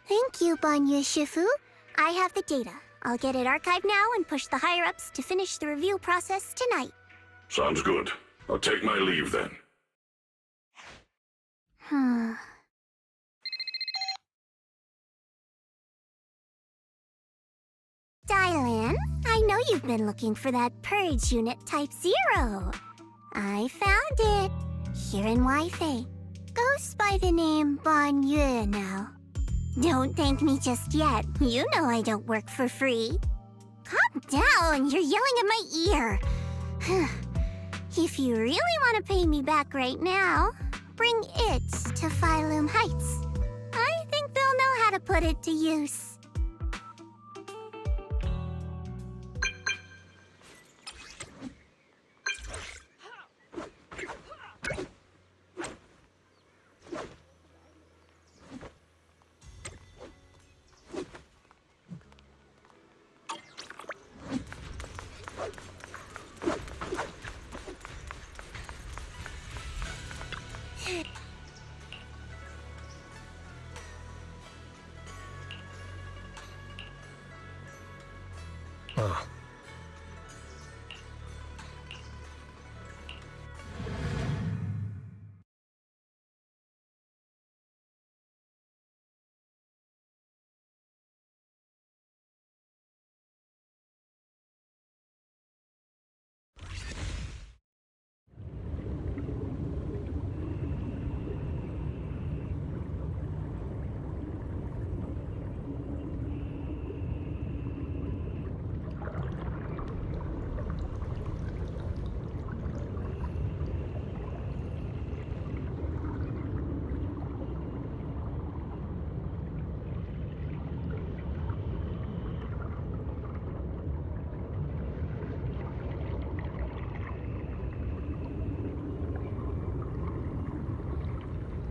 Thank you, Banya Shifu. I have the data. I'll get it archived now and push the higher-ups to finish the review process tonight. Sounds good. I'll take my leave then. Dylan, I know you've been looking for that purge unit Type 0. I found it. Here in Wi-Fi. Goes by the name Banya now. Don't thank me just yet. You know I don't work for free. Calm down, you're yelling at my ear. If you really want to pay me back right now, bring it to Phylum Heights. I think they'll know how to put it to use.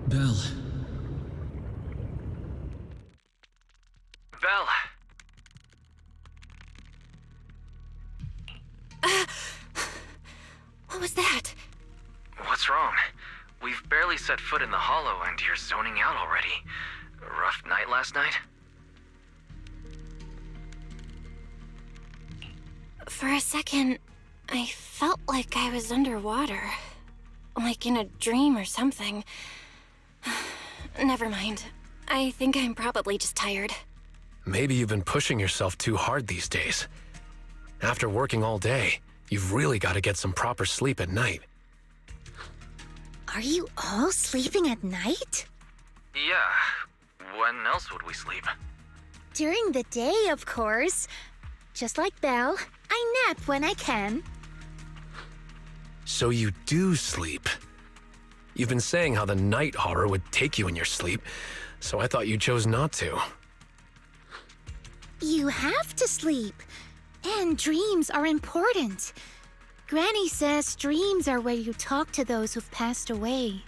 Belle. Belle! What was that? What's wrong? We've barely set foot in the hollow and you're zoning out already. Rough night last night? For a second, I felt like I was underwater. Like in a dream or something. Never mind. I think I'm probably just tired. Maybe you've been pushing yourself too hard these days. After working all day, you've really got to get some proper sleep at night. Are you all sleeping at night? Yeah. When else would we sleep? During the day, of course. Just like Belle, I nap when I can. So you do sleep. You've been saying how the night horror would take you in your sleep, so I thought you chose not to. You have to sleep. And dreams are important. Granny says dreams are where you talk to those who've passed away.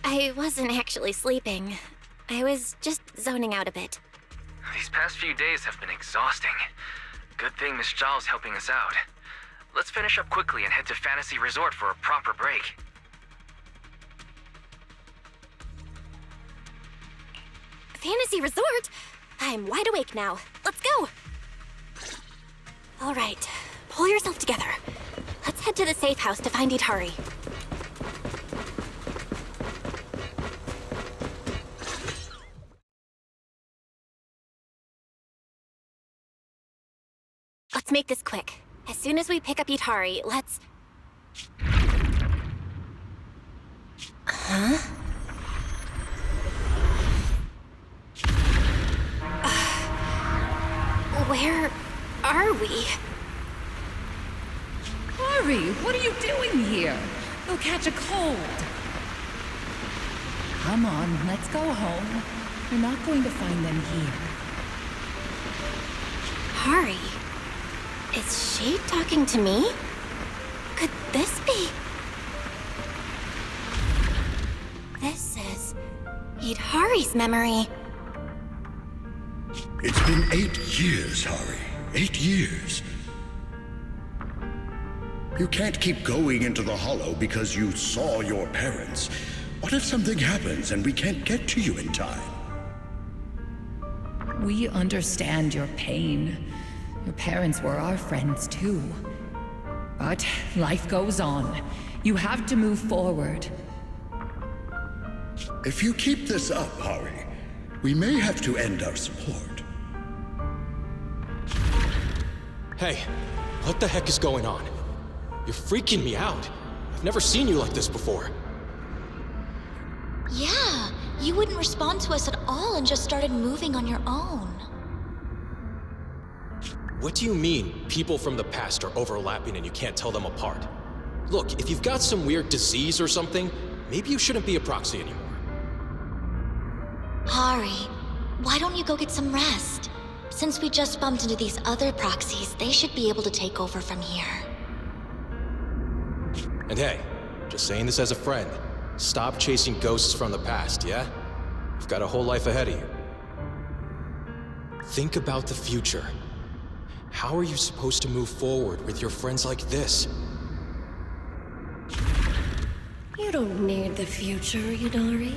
I wasn't actually sleeping. I was just zoning out a bit. These past few days have been exhausting. Good thing Miss Zhao's helping us out. Let's finish up quickly and head to Fantasy Resort for a proper break. Fantasy Resort? I'm wide awake now. Let's go! All right, pull yourself together. Let's head to the safe house to find Itari. Let's make this quick. As soon as we pick up Itari, let's... Huh? Where are we? Hurry! What are you doing here? You'll catch a cold. Come on, let's go home. You're not going to find them here. Hari? Is she talking to me? Could this be? This is Itari's memory. It's been 8 years, Hari. 8 years. You can't keep going into the Hollow because you saw your parents. What if something happens and we can't get to you in time? We understand your pain. Your parents were our friends too. But life goes on. You have to move forward. If you keep this up, Hari, we may have to end our support. Hey, what the heck is going on? You're freaking me out. I've never seen you like this before. Yeah, you wouldn't respond to us at all and just started moving on your own. What do you mean, people from the past are overlapping and you can't tell them apart? Look, if you've got some weird disease or something, maybe you shouldn't be a proxy anymore. Hari, why don't you go get some rest? Since we just bumped into these other proxies, they should be able to take over from here. And hey, just saying this as a friend, stop chasing ghosts from the past, yeah? You've got a whole life ahead of you. Think about the future. How are you supposed to move forward with your friends like this? You don't need the future, Itari.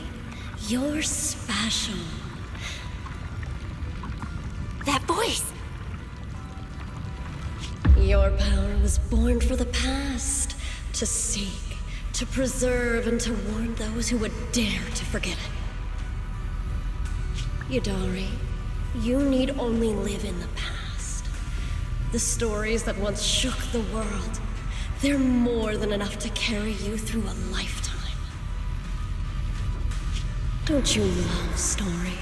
You're special. That voice! Your power was born for the past, to seek, to preserve, and to warn those who would dare to forget it. Itari, you need only live in the past. The stories that once shook the world, they're more than enough to carry you through a lifetime. Don't you love stories?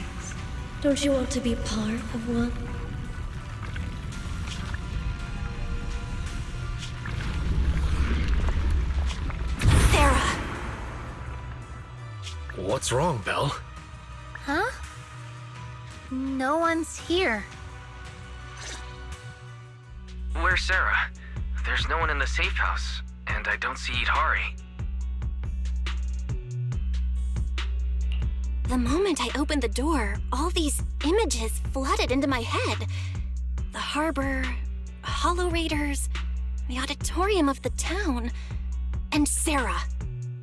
Don't you want to be part of one? Sarah! What's wrong, Belle? Huh? No one's here. Where's Sarah? There's no one in the safe house, and I don't see Itari. The moment I opened the door, all these images flooded into my head. The harbor, Hollow Raiders, the auditorium of the town, and Sarah.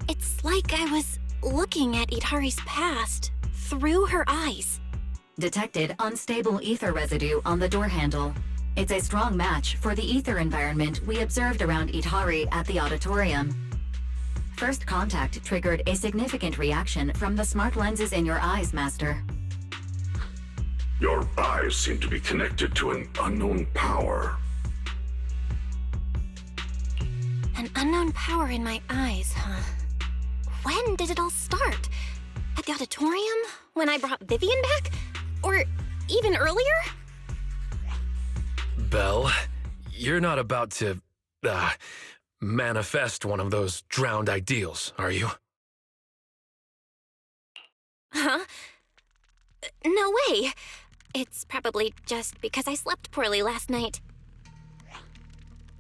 It's like I was looking at Itari's past through her eyes. Detected unstable ether residue on the door handle. It's a strong match for the ether environment we observed around Itari at the auditorium. First contact triggered a significant reaction from the smart lenses in your eyes, Master. Your eyes seem to be connected to an unknown power. An unknown power in my eyes, huh? When did it all start? At the auditorium? When I brought Vivian back? Or even earlier? Belle, you're not about to, manifest one of those drowned ideals, are you? Huh? No way. It's probably just because I slept poorly last night.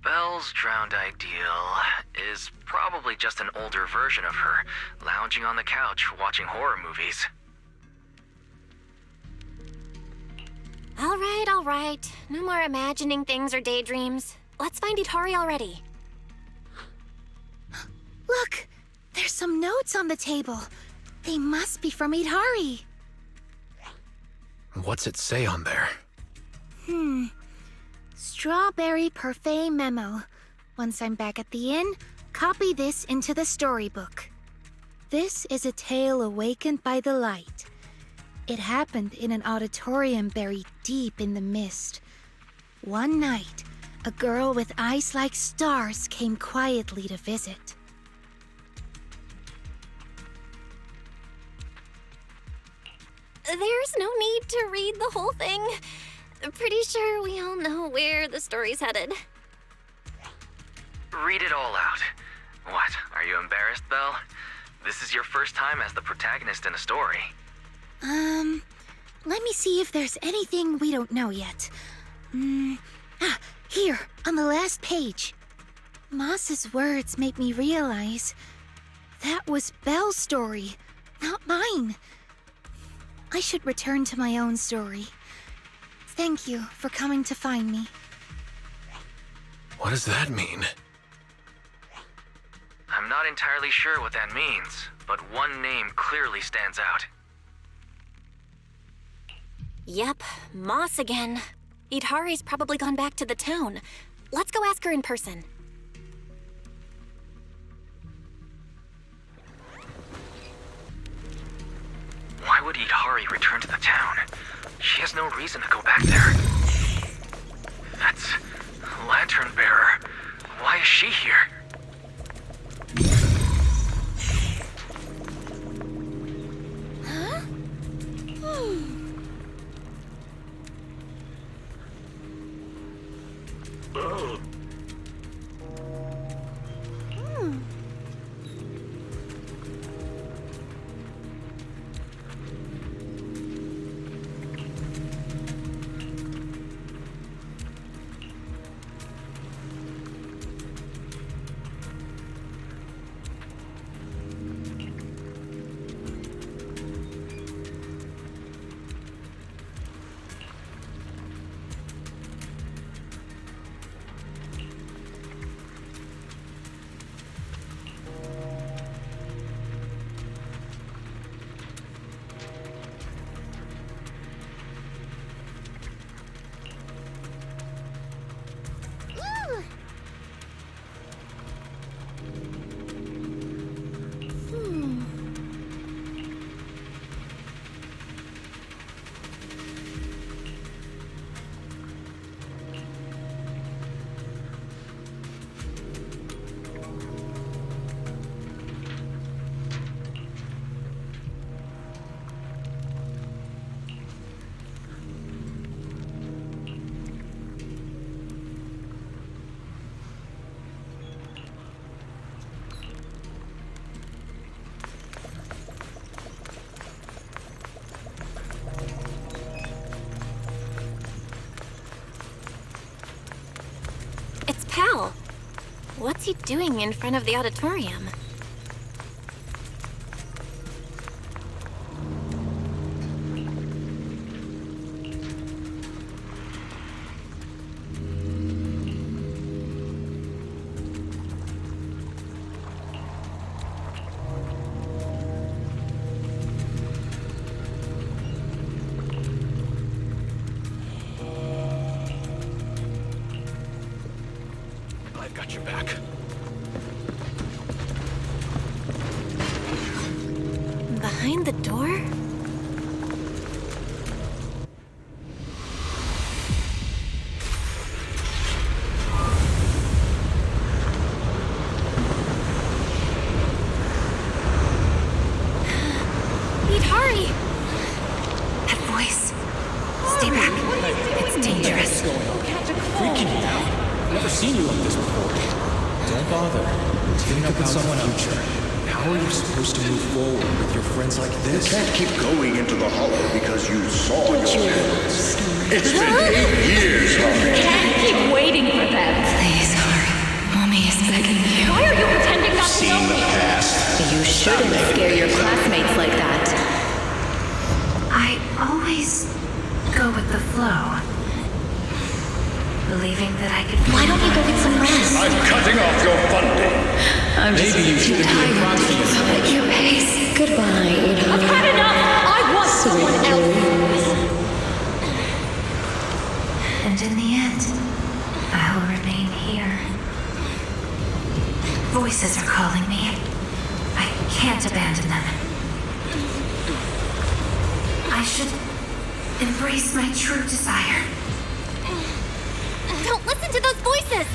Belle's drowned ideal is probably just an older version of her, lounging on the couch watching horror movies. All right. No more imagining things or daydreams. Let's find Itari already. Look! There's some notes on the table. They must be from Itari. What's it say on there? Strawberry parfait memo. Once I'm back at the inn, copy this into the storybook. This is a tale awakened by the light. It happened in an auditorium buried deep in the mist. One night, a girl with eyes like stars came quietly to visit. There's no need to read the whole thing. Pretty sure we all know where the story's headed. Read it all out. What, are you embarrassed, Belle? This is your first time as the protagonist in a story. Let me see if there's anything we don't know yet. Here, on the last page. Moss's words make me realize that was Belle's story, not mine. I should return to my own story. Thank you for coming to find me. What does that mean? I'm not entirely sure what that means, but one name clearly stands out. Yep, Moss again. Idhari's probably gone back to the town. Let's go ask her in person. Why would Idhari return to the town? She has no reason to go back there. That's Lantern Bearer. Why is she here? Pal, what's he doing in front of the auditorium? Got your back. Behind the door? Idhari! That voice. Stay back. It's dangerous. Freaking you out. Never seen you like this before. Don't bother. Think about someone future. How are you supposed to move forward with your friends like this? You can't keep going into the hollow because you saw your parents. It's been 8 years, Harry. Can't keep waiting for them. Please, Harry. Mommy is begging you. Why are you pretending not to know Seen the me? past. You shouldn't scare your classmates like that. I always go with the flow. Believing that I could... Why don't you go get some rest? I'm cutting off your funding. I'm just Maybe you should be a proxy. At your pace. Goodbye, Idhari. I've had enough! I want someone else! can't abandon them. I should embrace my true desire. Don't listen to those voices!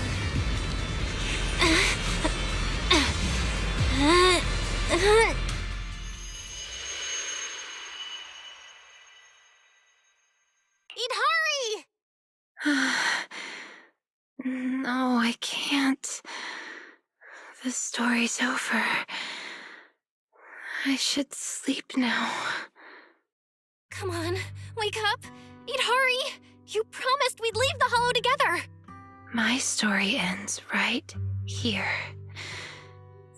Idhari! No, I can't. The story's over. I should sleep now. Come on, wake up! Idhari! You promised we'd leave the Hollow together! My story ends right here.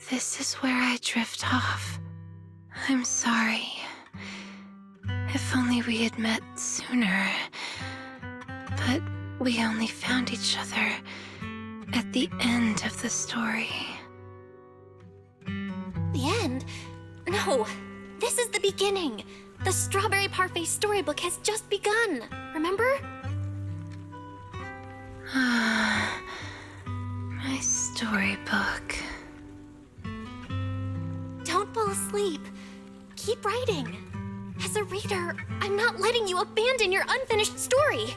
This is where I drift off. I'm sorry. If only we had met sooner. But we only found each other at the end of the story. The end? No, this is the beginning. The Strawberry Parfait storybook has just begun, remember? My storybook. Don't fall asleep. Keep writing. As a reader, I'm not letting you abandon your unfinished story.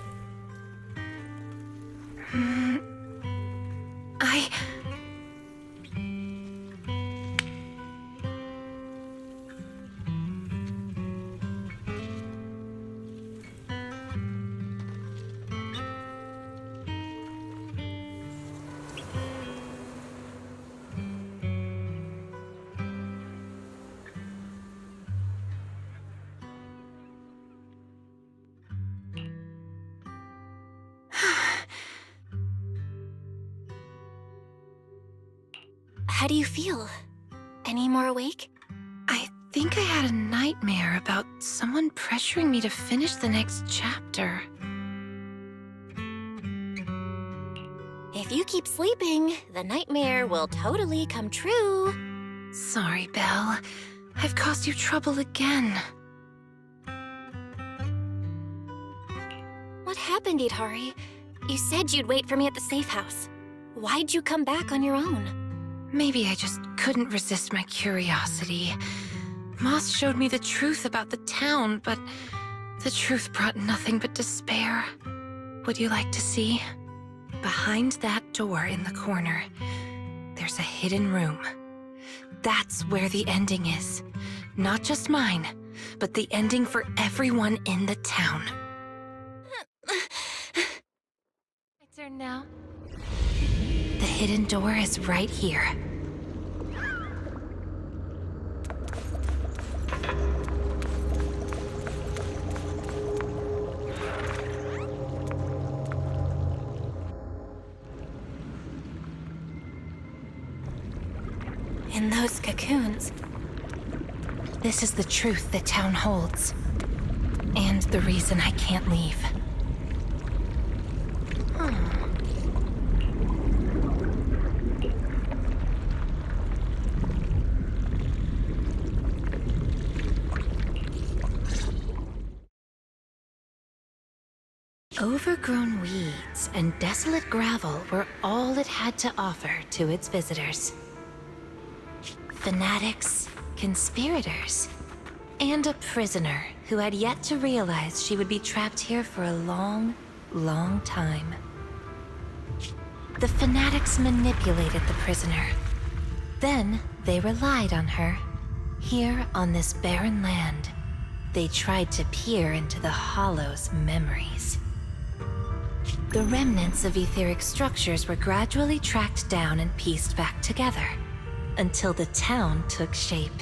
How do you feel? Any more awake? I think I had a nightmare about someone pressuring me to finish the next chapter. If you keep sleeping, the nightmare will totally come true. Sorry, Belle. I've caused you trouble again. What happened, Idhari? You said you'd wait for me at the safe house. Why'd you come back on your own? Maybe I just couldn't resist my curiosity. Moss showed me the truth about the town, but the truth brought nothing but despair. Would you like to see? Behind that door in the corner, there's a hidden room. That's where the ending is. Not just mine, but the ending for everyone in the town. My turn now. The hidden door is right here. In those cocoons. This is the truth the town holds. And the reason I can't leave. Overgrown weeds and desolate gravel were all it had to offer to its visitors. Fanatics, conspirators, and a prisoner who had yet to realize she would be trapped here for a long, long time. The fanatics manipulated the prisoner. Then they relied on her. Here on this barren land, they tried to peer into the Hollow's memories. The remnants of etheric structures were gradually tracked down and pieced back together, until the town took shape.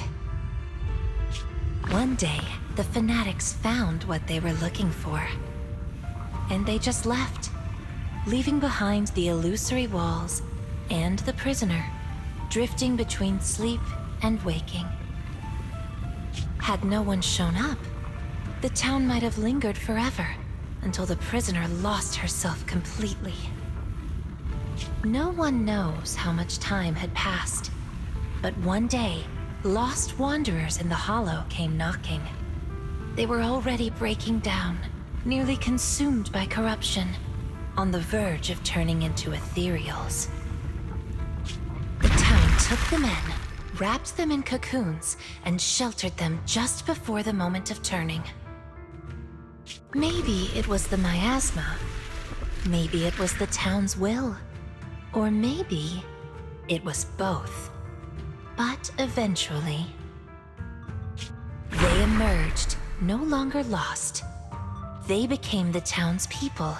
One day, the fanatics found what they were looking for. And they just left, leaving behind the illusory walls and the prisoner, drifting between sleep and waking. Had no one shown up, the town might have lingered forever, until the prisoner lost herself completely. No one knows how much time had passed, but one day, lost wanderers in the Hollow came knocking. They were already breaking down, nearly consumed by corruption, on the verge of turning into ethereals. The town took them in, wrapped them in cocoons, and sheltered them just before the moment of turning. Maybe it was the miasma. Maybe it was the town's will. Or maybe it was both. But eventually, they emerged, no longer lost. They became the town's people,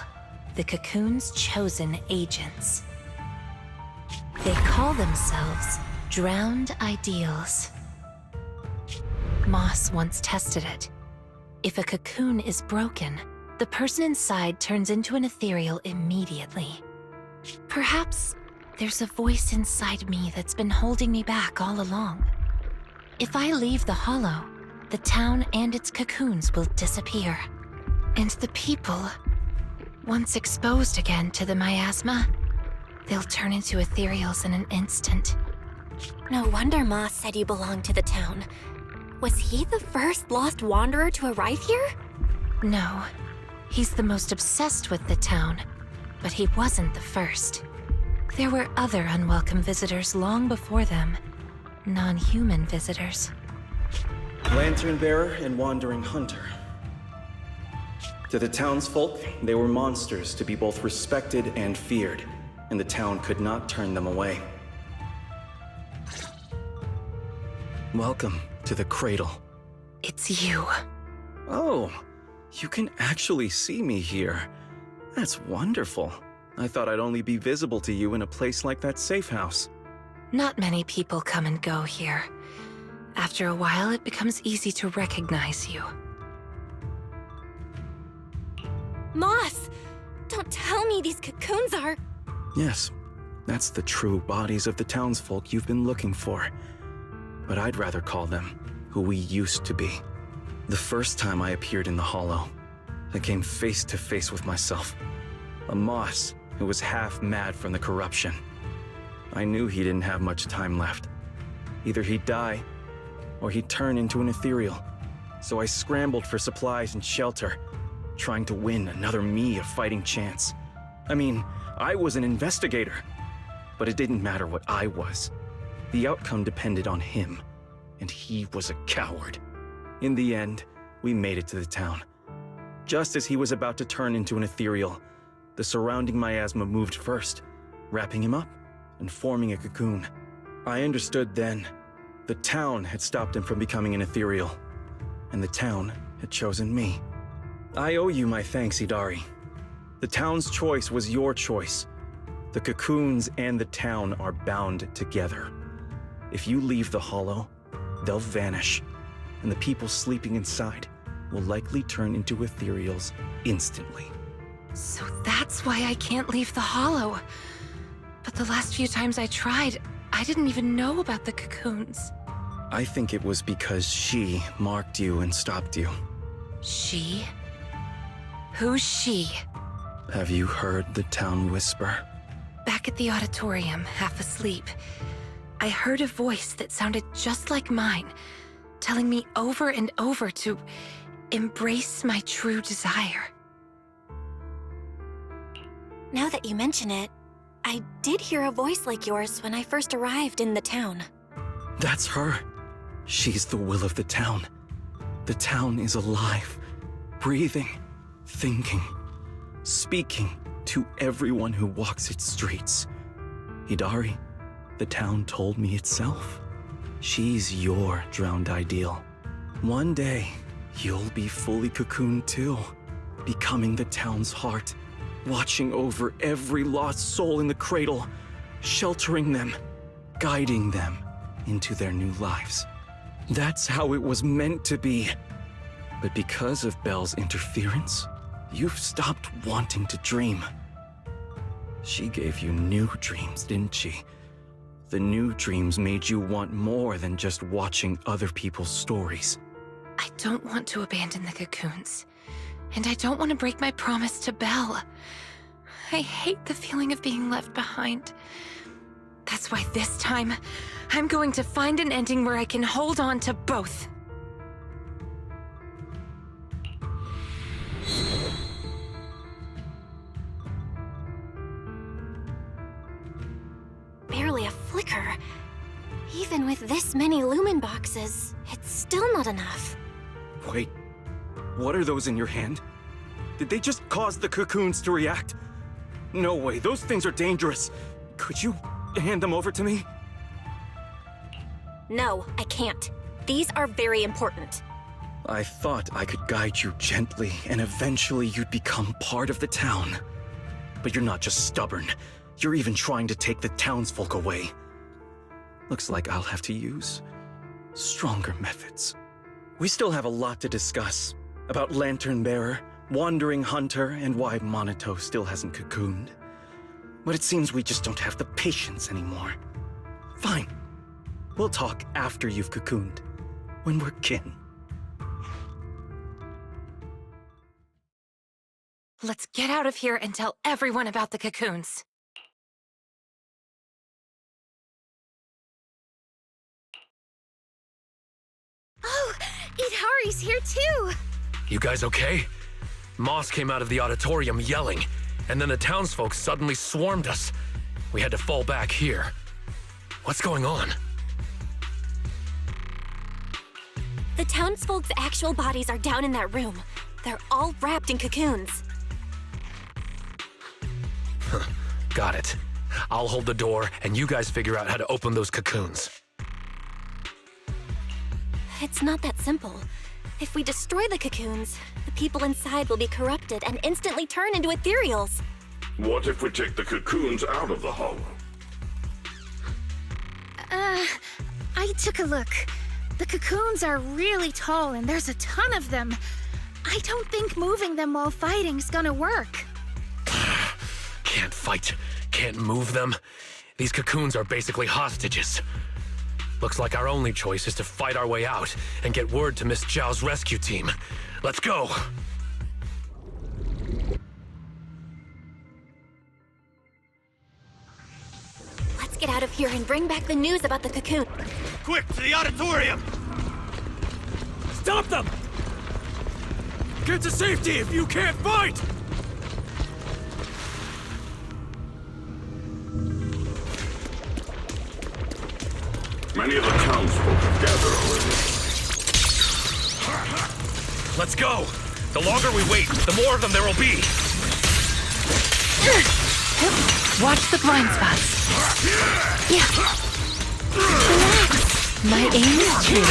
the cocoon's chosen agents. They call themselves Drowned Ideals. Moss once tested it. If a cocoon is broken, the person inside turns into an ethereal immediately. Perhaps there's a voice inside me that's been holding me back all along. If I leave the hollow, the town and its cocoons will disappear. And the people, once exposed again to the miasma, they'll turn into ethereals in an instant. No wonder Moss said you belonged to the town. Was he the first lost wanderer to arrive here? No, he's the most obsessed with the town, but he wasn't the first. There were other unwelcome visitors long before them, non-human visitors. Lantern Bearer and Wandering Hunter. To the townsfolk, they were monsters to be both respected and feared, and the town could not turn them away. Welcome to the Cradle. It's you. Oh, you can actually see me here. That's wonderful. I thought I'd only be visible to you in a place like that safe house. Not many people come and go here. After a while, it becomes easy to recognize you. Moss! Don't tell me these cocoons are... Yes, that's the true bodies of the townsfolk you've been looking for. But I'd rather call them who we used to be. The first time I appeared in the Hollow, I came face to face with myself. A Moss who was half mad from the corruption. I knew he didn't have much time left. Either he'd die, or he'd turn into an ethereal. So I scrambled for supplies and shelter, trying to win another me a fighting chance. I mean, I was an investigator, but it didn't matter what I was. The outcome depended on him, and he was a coward. In the end, we made it to the town. Just as he was about to turn into an ethereal, the surrounding miasma moved first, wrapping him up and forming a cocoon. I understood then. The town had stopped him from becoming an ethereal, and the town had chosen me. I owe you my thanks, Idari. The town's choice was your choice. The cocoons and the town are bound together. If you leave the Hollow, they'll vanish, and the people sleeping inside will likely turn into ethereals instantly. So that's why I can't leave the Hollow. But the last few times I tried, I didn't even know about the cocoons. I think it was because she marked you and stopped you. She? Who's she? Have you heard the town whisper? Back at the auditorium, half asleep, I heard a voice that sounded just like mine, telling me over and over to embrace my true desire. Now that you mention it, I did hear a voice like yours when I first arrived in the town. That's her. She's the will of the town. The town is alive, breathing, thinking, speaking to everyone who walks its streets. Idari, the town told me itself. She's your drowned ideal. One day, you'll be fully cocooned too, becoming the town's heart, watching over every lost soul in the Cradle, sheltering them, guiding them into their new lives. That's how it was meant to be. But because of Belle's interference, you've stopped wanting to dream. She gave you new dreams, didn't she? The new dreams made you want more than just watching other people's stories. I don't want to abandon the cocoons. And I don't want to break my promise to Belle. I hate the feeling of being left behind. That's why this time, I'm going to find an ending where I can hold on to both. Barely a flicker. Even with this many lumen boxes, it's still not enough. Wait, what are those in your hand? Did they just cause the cocoons to react? No way, those things are dangerous. Could you hand them over to me? No, I can't. These are very important. I thought I could guide you gently, and eventually you'd become part of the town. But you're not just stubborn. You're even trying to take the townsfolk away. Looks like I'll have to use stronger methods. We still have a lot to discuss about Lantern Bearer, Wandering Hunter, and why Monato still hasn't cocooned. But it seems we just don't have the patience anymore. Fine. We'll talk after you've cocooned, when we're kin. Let's get out of here and tell everyone about the cocoons. Oh, Idhari's here too! You guys okay? Moss came out of the auditorium yelling, and then the townsfolk suddenly swarmed us. We had to fall back here. What's going on? The townsfolk's actual bodies are down in that room. They're all wrapped in cocoons. Got it. I'll hold the door, and you guys figure out how to open those cocoons. It's not that simple. If we destroy the cocoons, the people inside will be corrupted and instantly turn into ethereals. What if we take the cocoons out of the hollow? I took a look. The cocoons are really tall and there's a ton of them. I don't think moving them while fighting's gonna work. Can't fight, can't move them. These cocoons are basically hostages. Looks like our only choice is to fight our way out and get word to Miss Zhao's rescue team. Let's go! Let's get out of here and bring back the news about the cocoon. Quick, to the auditorium! Stop them! Get to safety if you can't fight! Many of the townsfolk have gathered already. Let's go! The longer we wait, the more of them there will be! Watch the blind spots. Yeah. Relax. My aim is true.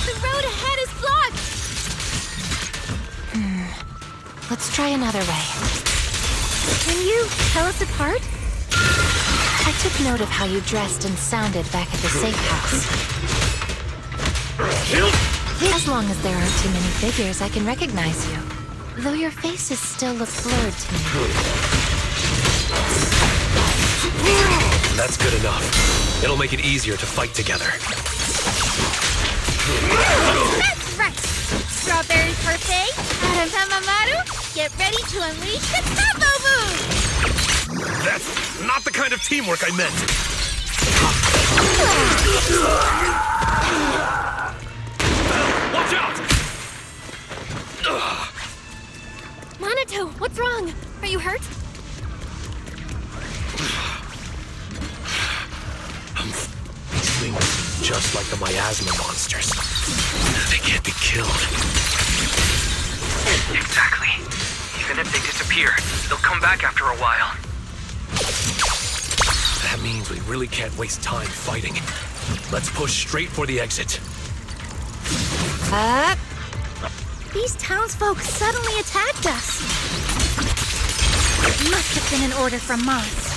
The road ahead is blocked! Let's try another way. Can you tell us apart? I took note of how you dressed and sounded back at the safe house. As long as there aren't too many figures, I can recognize you. Though your faces still look blurred to me. That's good enough. It'll make it easier to fight together. That's right! Strawberry Parfait, Adam Tamamaru, get ready to unleash the combo move! That's not the kind of teamwork I meant! Watch out! Monato, what's wrong? Are you hurt? I'm feeling just like the miasma monsters. They can't be killed. Exactly. Even if they disappear, they'll come back after a while. That means we really can't waste time fighting. Let's push straight for the exit. These townsfolk suddenly attacked us. It must have been an order from Moss.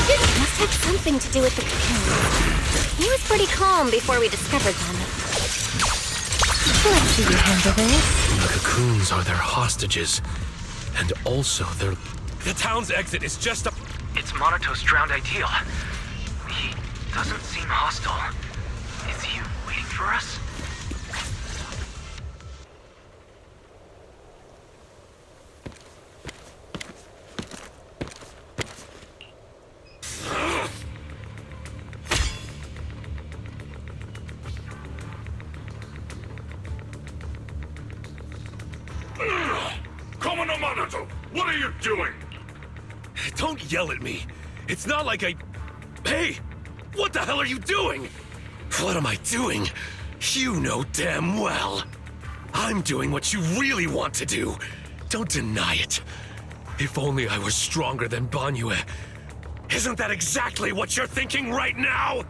They must have something to do with the cocoon. He was pretty calm before we discovered them. Let's see you handle this. The cocoons are their hostages. And also their... The town's exit is just a... It's Monato's drowned ideal. He doesn't seem hostile. Is he waiting for us? Commander Monato, what are you doing? Don't yell at me. It's not like I... Hey! What the hell are you doing? What am I doing? You know damn well. I'm doing what you really want to do. Don't deny it. If only I was stronger than Banyue. Isn't that exactly what you're thinking right now?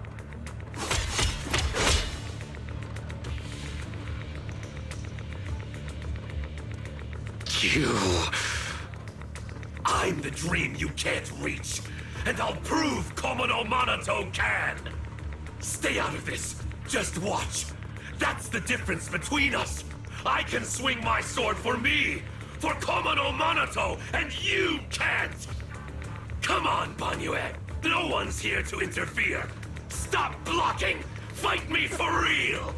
You... I'm the dream you can't reach, and I'll prove Komono Monoto can! Stay out of this. Just watch. That's the difference between us. I can swing my sword for me, for Komono Monoto, and you can't! Come on, Banyue. No one's here to interfere. Stop blocking! Fight me for real!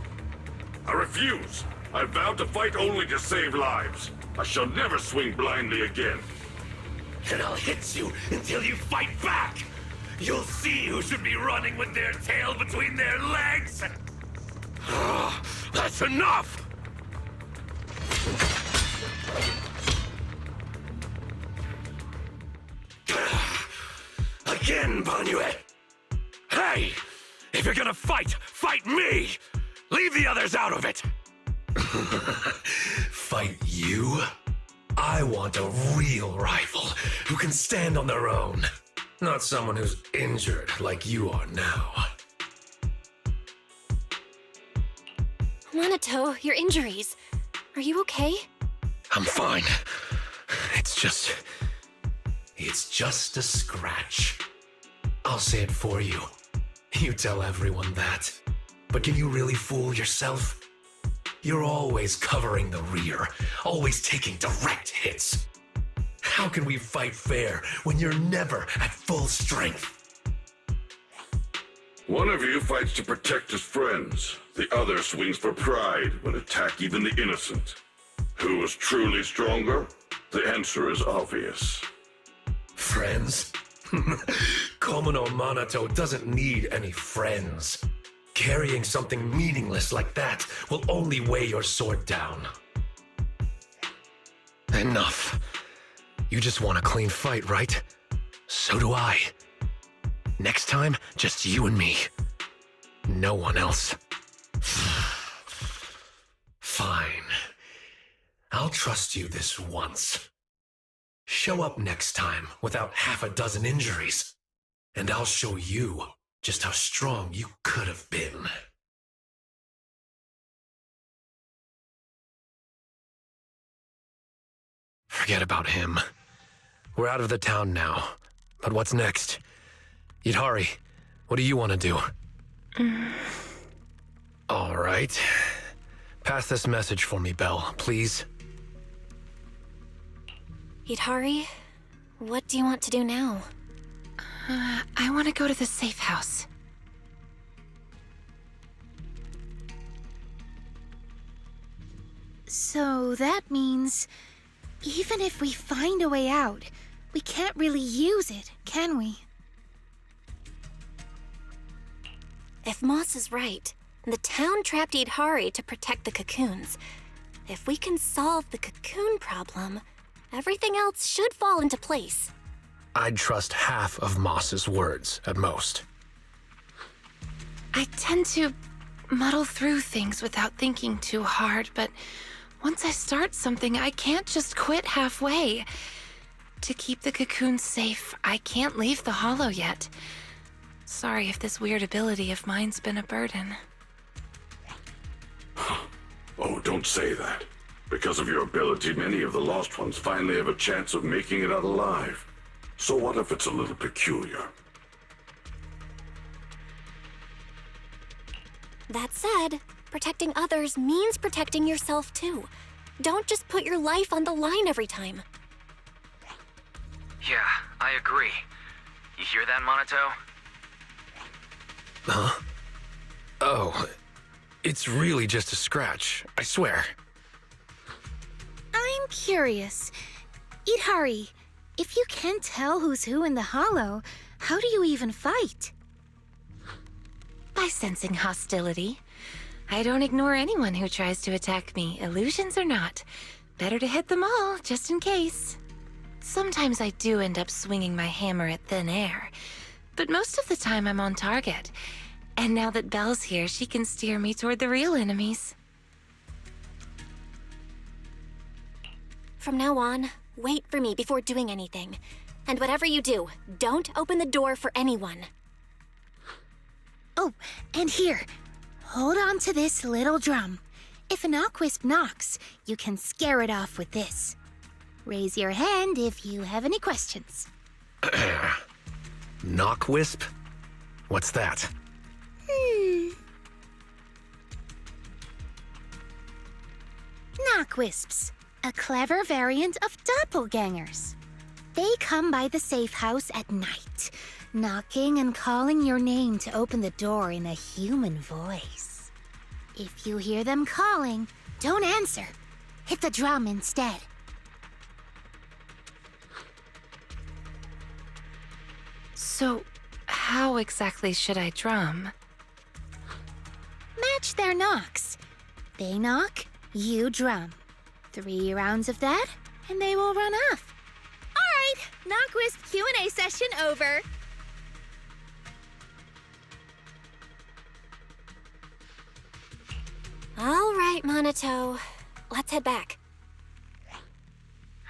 I refuse. I vowed to fight only to save lives. I shall never swing blindly again. And I'll hit you until you fight back! You'll see who should be running with their tail between their legs! That's enough! Again, Banyue! Hey! If you're gonna fight, fight me! Leave the others out of it! Fight you? I want a real rival who can stand on their own. Not someone who's injured like you are now. Monoto, your injuries. Are you okay? I'm fine. It's just a scratch. I'll say it for you. You tell everyone that. But can you really fool yourself? You're always covering the rear, always taking direct hits. How can we fight fair when you're never at full strength? One of you fights to protect his friends. The other swings for pride when attack even the innocent. Who is truly stronger? The answer is obvious. Friends? Komono Monoto doesn't need any friends. Carrying something meaningless like that will only weigh your sword down. Enough. You just want a clean fight, right? So do I. Next time, just you and me. No one else. Fine. I'll trust you this once. Show up next time without half a dozen injuries, and I'll show you just how strong you could have been. Forget about him. We're out of the town now. But what's next? Yidhari, what do you want to do? All right. Pass this message for me, Belle, please. Yidhari, what do you want to do now? I want to go to the safe house. So that means, even if we find a way out, we can't really use it, can we? If Moss is right, the town trapped Yidhari to protect the cocoons. If we can solve the cocoon problem, everything else should fall into place. I'd trust half of Moss's words, at most. I tend to muddle through things without thinking too hard, but once I start something, I can't just quit halfway. To keep the cocoons safe, I can't leave the hollow yet. Sorry if this weird ability of mine's been a burden. Oh, don't say that. Because of your ability, many of the lost ones finally have a chance of making it out alive. So what if it's a little peculiar? That said, protecting others means protecting yourself too. Don't just put your life on the line every time. Yeah, I agree. You hear that, Monoto? Huh? Oh, it's really just a scratch, I swear. I'm curious. Yidhari, if you can't tell who's who in the hollow, how do you even fight? By sensing hostility. I don't ignore anyone who tries to attack me, illusions or not. Better to hit them all, just in case. Sometimes I do end up swinging my hammer at thin air, but most of the time I'm on target. And now that Belle's here, she can steer me toward the real enemies. From now on, wait for me before doing anything. And whatever you do, don't open the door for anyone. Oh, and here, hold on to this little drum. If an Knockwisp knocks, you can scare it off with this. Raise your hand if you have any questions. Knockwisp? What's that? Knockwisps, a clever variant of doppelgangers. They come by the safe house at night, knocking and calling your name to open the door in a human voice. If you hear them calling, don't answer. Hit the drum instead. So, how exactly should I drum? Match their knocks. They knock, you drum. 3 rounds of that, and they will run off. All right, Knockwisp Q&A session over. All right, Monato. Let's head back.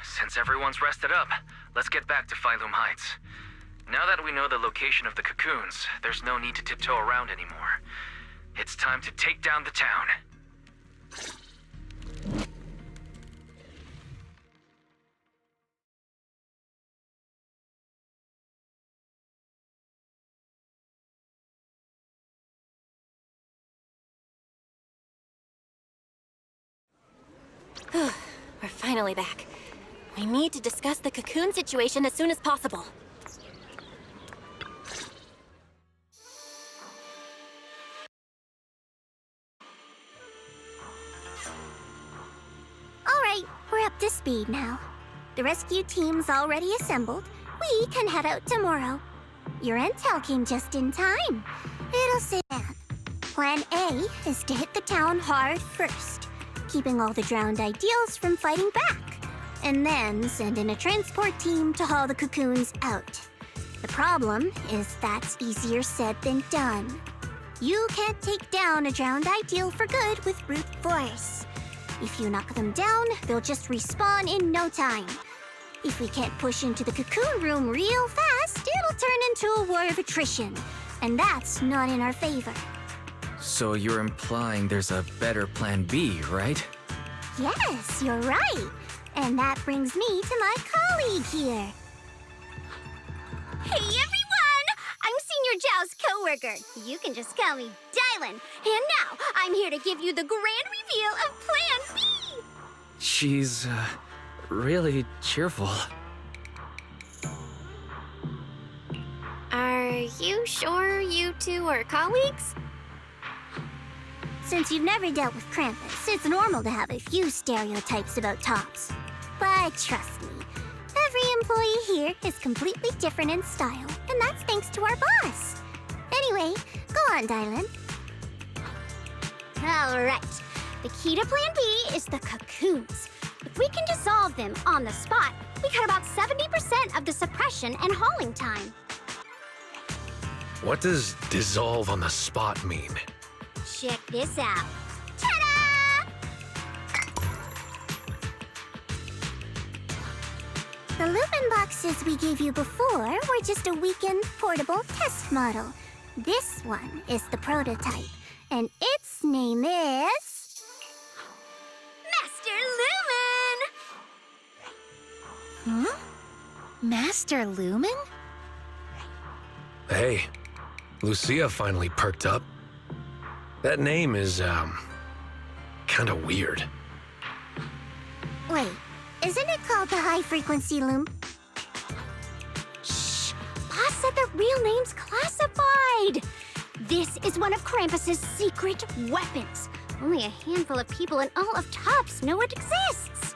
Since everyone's rested up, let's get back to Phylum Heights. Now that we know the location of the cocoons, there's no need to tiptoe around anymore. It's time to take down the town. We're finally back. We need to discuss the cocoon situation as soon as possible. All right, we're up to speed now. The rescue team's already assembled. We can head out tomorrow. Your intel came just in time. It'll say that. Plan A is to hit the town hard first, keeping all the drowned ideals from fighting back, and then send in a transport team to haul the cocoons out. The problem is that's easier said than done. You can't take down a drowned ideal for good with brute force. If you knock them down, they'll just respawn in no time. If we can't push into the cocoon room real fast, it'll turn into a war of attrition, and that's not in our favor. So you're implying there's a better plan B, right? Yes, you're right. And that brings me to my colleague here. Hey, everyone! I'm Senior Zhao's coworker. You can just call me Dylan. And now, I'm here to give you the grand reveal of Plan B! She's, really cheerful. Are you sure you two are colleagues? Since you've never dealt with Krampus, it's normal to have a few stereotypes about tops. But trust me, every employee here is completely different in style, and that's thanks to our boss. Anyway, go on, Dylan. All right. The key to Plan B is the cocoons. If we can dissolve them on the spot, we cut about 70% of the suppression and hauling time. What does dissolve on the spot mean? Check this out. Ta-da! The Lupin boxes we gave you before were just a weakened, portable test model. This one is the prototype, and its name is... Master Lumen! Huh? Master Lumen? Hey, Lucia finally perked up. That name is, kinda weird. Wait, isn't it called the high-frequency loom? Shh! Boss said the real name's classified! This is one of Krampus's secret weapons. Only a handful of people in all of Tops know it exists.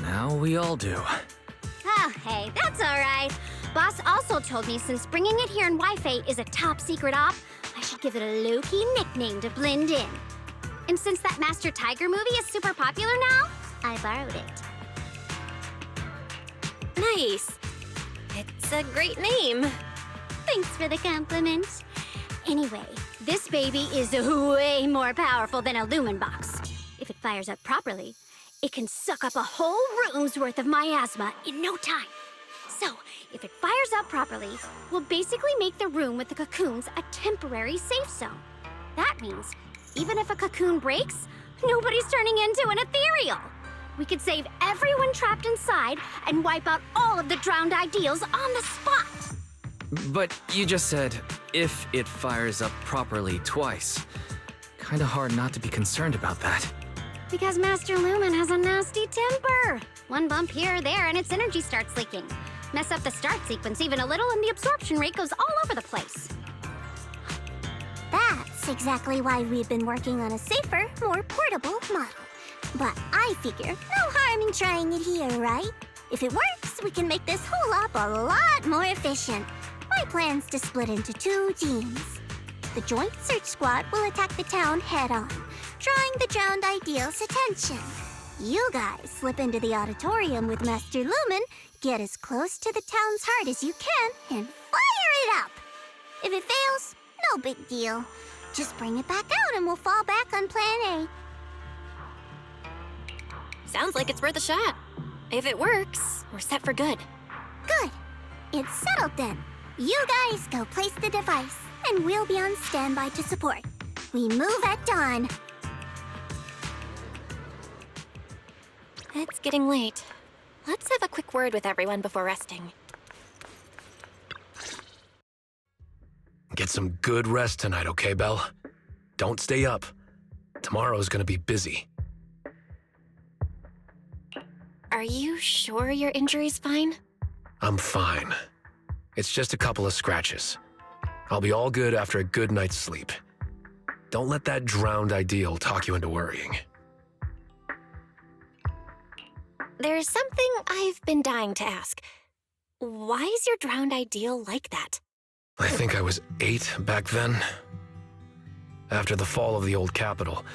Now we all do. Oh, hey, that's all right. Boss also told me since bringing it here in Wi-Fi is a top secret op, I should give it a low-key nickname to blend in. And since that Master Tiger movie is super popular now, I borrowed it. Nice. It's a great name. Thanks for the compliment. Anyway, this baby is way more powerful than a lumen box. If it fires up properly, it can suck up a whole room's worth of miasma in no time. So, if it fires up properly, we'll basically make the room with the cocoons a temporary safe zone. That means, even if a cocoon breaks, nobody's turning into an ethereal. We could save everyone trapped inside and wipe out all of the drowned ideals on the spot. But you just said, if it fires up properly twice. Kinda hard not to be concerned about that. Because Master Lumen has a nasty temper. One bump here or there and its energy starts leaking. Mess up the start sequence even a little and the absorption rate goes all over the place. That's exactly why we've been working on a safer, more portable model. But I figure no harm in trying it here, right? If it works, we can make this whole op a lot more efficient. My plan's to split into 2 teams. The Joint Search Squad will attack the town head-on, drawing the drowned ideals' attention. You guys slip into the auditorium with Master Lumen, get as close to the town's heart as you can, and fire it up! If it fails, no big deal. Just bring it back out and we'll fall back on Plan A. Sounds like it's worth a shot. If it works, we're set for good. Good. It's settled then. You guys go place the device, and we'll be on standby to support. We move at dawn. It's getting late. Let's have a quick word with everyone before resting. Get some good rest tonight, okay, Belle? Don't stay up. Tomorrow's gonna be busy. Are you sure your injury's fine? I'm fine. It's just a couple of scratches. I'll be all good after a good night's sleep. Don't let that drowned ideal talk you into worrying. There's something I've been dying to ask. Why is your drowned ideal like that? I think I was 8 back then. After the fall of the old capital,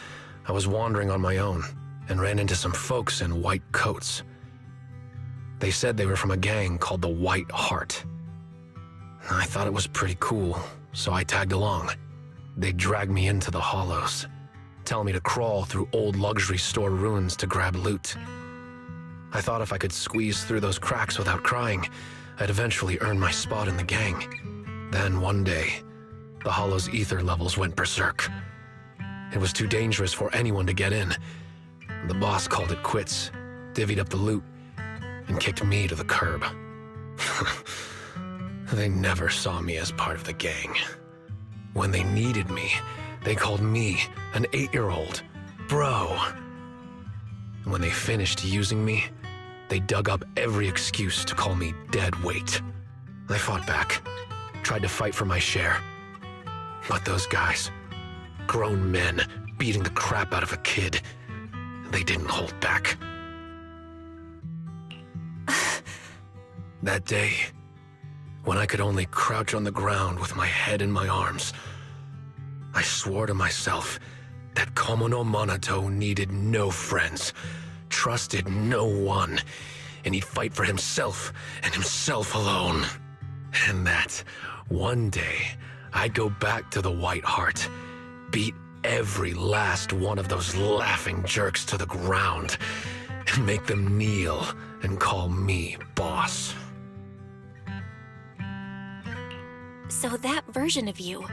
I was wandering on my own and ran into some folks in white coats. They said they were from a gang called the White Heart. I thought it was pretty cool, so I tagged along. They dragged me into the hollows, telling me to crawl through old luxury store ruins to grab loot. I thought if I could squeeze through those cracks without crying, I'd eventually earn my spot in the gang. Then one day, the hollow's ether levels went berserk. It was too dangerous for anyone to get in. The boss called it quits, divvied up the loot, and kicked me to the curb. They never saw me as part of the gang. When they needed me, they called me, an 8-year-old, bro. When they finished using me, they dug up every excuse to call me dead weight. I fought back, tried to fight for my share. But those guys, grown men beating the crap out of a kid, they didn't hold back. That day, when I could only crouch on the ground with my head in my arms, I swore to myself that Komono Monato needed no friends, trusted no one, and he'd fight for himself and himself alone. And that one day, I'd go back to the White Heart, beat every last one of those laughing jerks to the ground, and make them kneel and call me boss. So that version of you,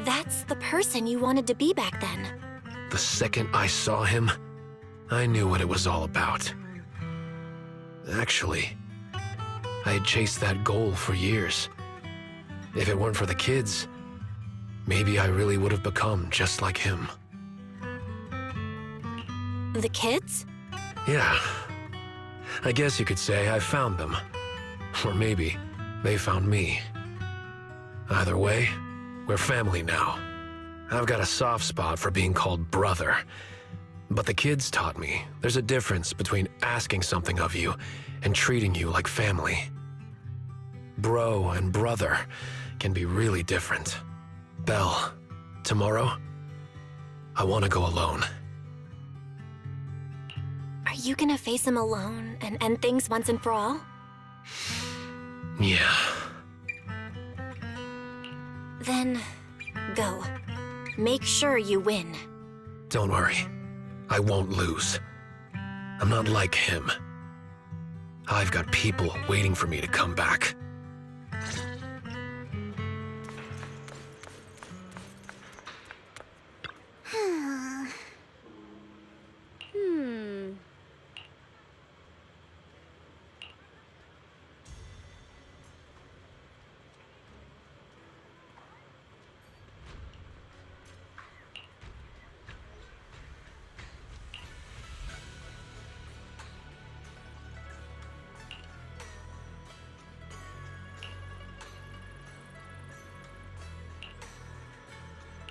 that's the person you wanted to be back then. The second I saw him, I knew what it was all about. Actually, I had chased that goal for years. If it weren't for the kids, maybe I really would have become just like him. The kids? Yeah. I guess you could say I found them. Or maybe they found me. Either way, we're family now. I've got a soft spot for being called brother. But the kids taught me there's a difference between asking something of you and treating you like family. Bro and brother can be really different. Belle, tomorrow, I want to go alone. Are you gonna face him alone and end things once and for all? Yeah. Then, go. Make sure you win. Don't worry. I won't lose. I'm not like him. I've got people waiting for me to come back.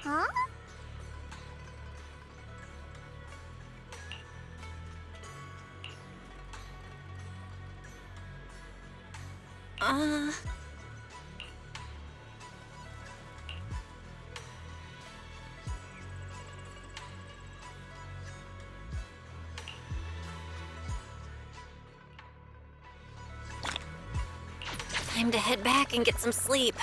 Huh? Time to head back and get some sleep.